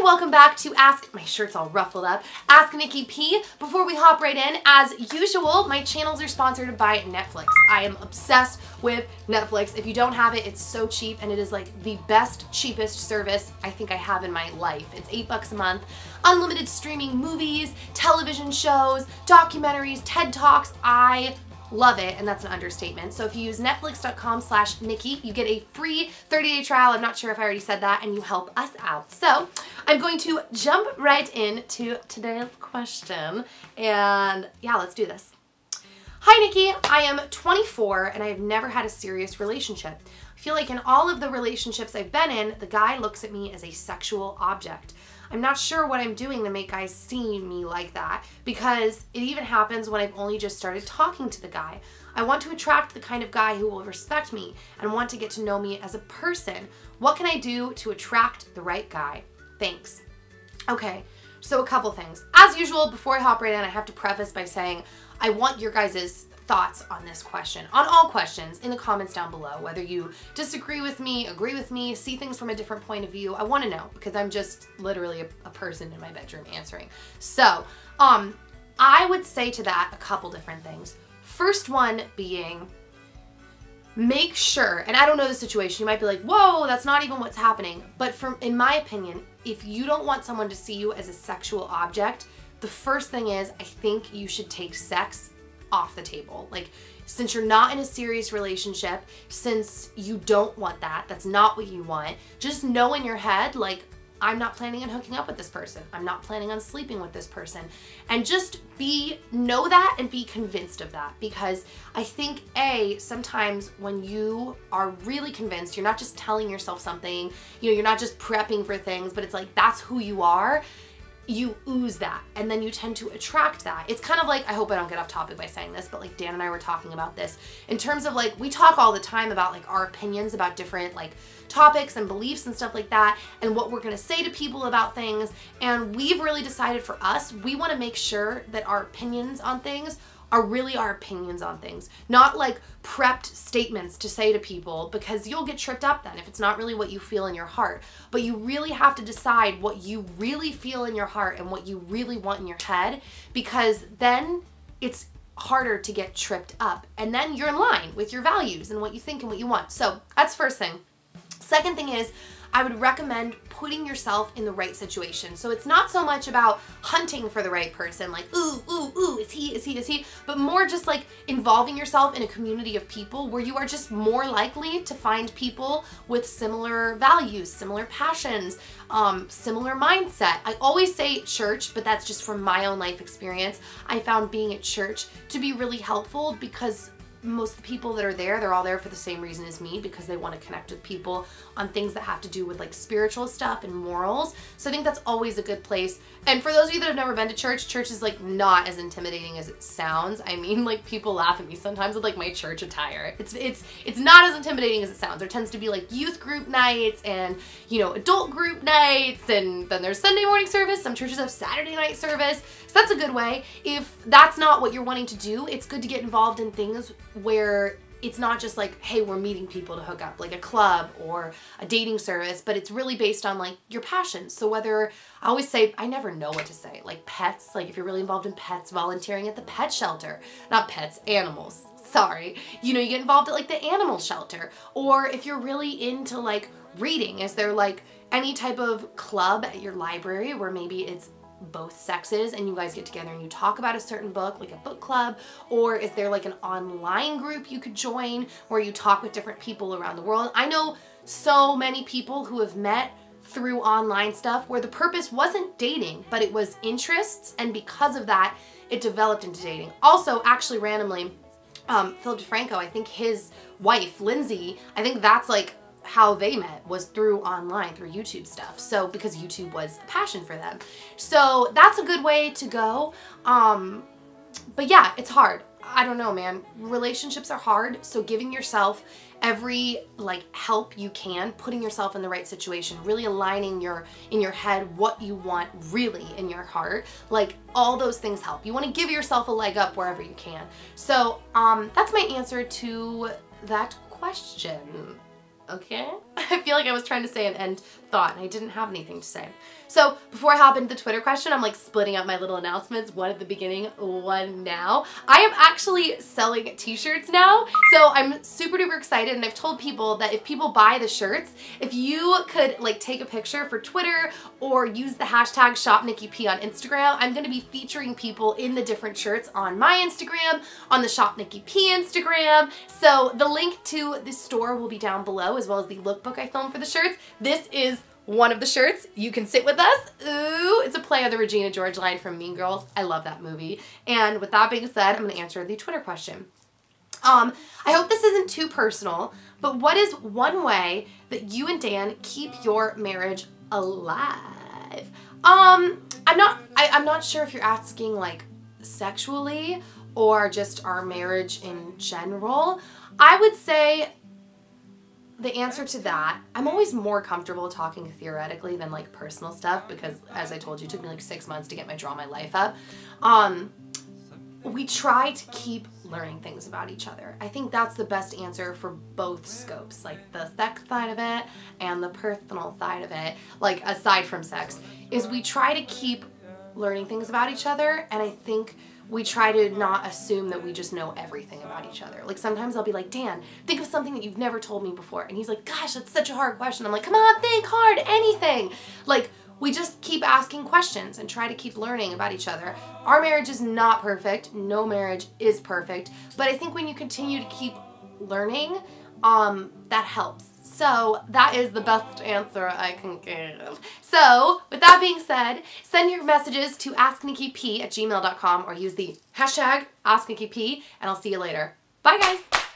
welcome back to my shirt's all ruffled up, Asknikkip. Before we hop right in, as usual, my channels are sponsored by Netflix. I am obsessed with Netflix. If you don't have it, it's so cheap, and it is like the best, cheapest service I think I have in my life. It's $8 a month, unlimited streaming movies, television shows, documentaries, TED Talks. I love it, and that's an understatement. So if you use netflix.com/Nikki, you get a free 30-day trial. I'm not sure if I already said that, and you help us out. So I'm going to jump right into today's question, and yeah, let's do this. Hi Nikki, I am 24 and I have never had a serious relationship. I feel like in all of the relationships I've been in, the guy looks at me as a sexual object. I'm not sure what I'm doing to make guys see me like that, because it even happens when I've only just started talking to the guy. I want to attract the kind of guy who will respect me and want to get to know me as a person. What can I do to attract the right guy? Thanks. Okay, so a couple things. As usual, before I hop right in, I have to preface by saying I want your guys' thoughts on this question, on all questions, in the comments down below. Whether you disagree with me, agree with me, see things from a different point of view, I want to know, because I'm just literally a person in my bedroom answering. So, I would say to that a couple different things. First one being, make sure, and I don't know the situation, you might be like, whoa, that's not even what's happening, but in my opinion, if you don't want someone to see you as a sexual object, the first thing is, I think you should take sex off the table. Like, since you're not in a serious relationship, since you don't want that, that's not what you want, just know in your head, like, I'm not planning on hooking up with this person. I'm not planning on sleeping with this person. And just know that and be convinced of that. Because I think, sometimes when you are really convinced, you're not just telling yourself something, you know, you're not just prepping for things, but it's like, that's who you are. You ooze that, and then you tend to attract that. It's kind of like, I hope I don't get off topic by saying this, but like Dan and I were talking about this in terms of like, we talk all the time about like our opinions about different like topics and beliefs and stuff like that, and what we're gonna say to people about things. And we've really decided for us, we wanna make sure that our opinions on things are really our opinions on things, not like prepped statements to say to people, because you'll get tripped up then if it's not really what you feel in your heart. But you really have to decide what you really feel in your heart and what you really want in your head, because then it's harder to get tripped up, and then you're in line with your values and what you think and what you want. So that's first thing. Second thing is, I would recommend putting yourself in the right situation. So it's not so much about hunting for the right person, like, ooh, ooh, ooh, is he, but more just like involving yourself in a community of people where you are just more likely to find people with similar values, similar passions, similar mindset. I always say church, but that's just from my own life experience. I found being at church to be really helpful, because most of the people that are there, they're all there for the same reason as me, because they want to connect with people on things that have to do with like spiritual stuff and morals. So I think that's always a good place. And for those of you that have never been to church, church is like not as intimidating as it sounds. I mean, like, people laugh at me sometimes with like my church attire. It's not as intimidating as it sounds. There tends to be like youth group nights and, you know, adult group nights, and then there's Sunday morning service. Some churches have Saturday night service. So that's a good way. If that's not what you're wanting to do, it's good to get involved in things where it's not just like, hey, we're meeting people to hook up, like a club or a dating service, but it's really based on like your passions. So whether, I always say, I never know what to say, like pets, like if you're really involved in pets, volunteering at the pet shelter, not pets, animals, sorry. You know, you get involved at like the animal shelter. Or if you're really into like reading, is there like any type of club at your library where maybe it's both sexes and you guys get together and you talk about a certain book, like a book club? Or is there like an online group you could join where you talk with different people around the world? I know so many people who have met through online stuff where the purpose wasn't dating, but it was interests, and because of that, it developed into dating. Also, actually randomly, Philip DeFranco, I think his wife, Lindsay, I think that's like how they met, was through online, through YouTube stuff. So because YouTube was a passion for them. So that's a good way to go. But yeah, it's hard. I don't know, man. Relationships are hard. So giving yourself every like help you can, putting yourself in the right situation, really aligning in your head what you want really in your heart, like all those things help. You want to give yourself a leg up wherever you can. So that's my answer to that question. Okay? I feel like I was trying to say an end thought and I didn't have anything to say. So before I hop into the Twitter question, I'm like splitting up my little announcements, one at the beginning, one now. I am actually selling t-shirts now, so I'm super duper excited, and I've told people that if people buy the shirts, if you could like take a picture for Twitter or use the hashtag ShopNikkiP on Instagram, I'm gonna be featuring people in the different shirts on my Instagram, on the ShopNikkiP Instagram. So the link to the store will be down below, as well as the lookbook I filmed for the shirts. This is one of the shirts. You can sit with us. Ooh, it's a play on the Regina George line from Mean Girls. I love that movie. And with that being said, I'm gonna answer the Twitter question. I hope this isn't too personal, but what is one way that you and Dan keep your marriage alive? I'm not sure if you're asking like sexually or just our marriage in general. I would say the answer to that, I'm always more comfortable talking theoretically than like personal stuff because, as I told you, it took me like 6 months to get draw my life up. We try to keep learning things about each other. I think that's the best answer for both scopes, like the sex side of it and the personal side of it, like aside from sex, is we try to keep learning things about each other, and I think we try to not assume that we just know everything about each other. Like sometimes I'll be like, Dan, think of something that you've never told me before. And he's like, gosh, that's such a hard question. I'm like, come on, think hard, anything. Like we just keep asking questions and try to keep learning about each other. Our marriage is not perfect. No marriage is perfect. But I think when you continue to keep learning, that helps. So that is the best answer I can give. So with that being said, send your messages to asknikkip@gmail.com or use the hashtag Asknikkip, and I'll see you later. Bye guys.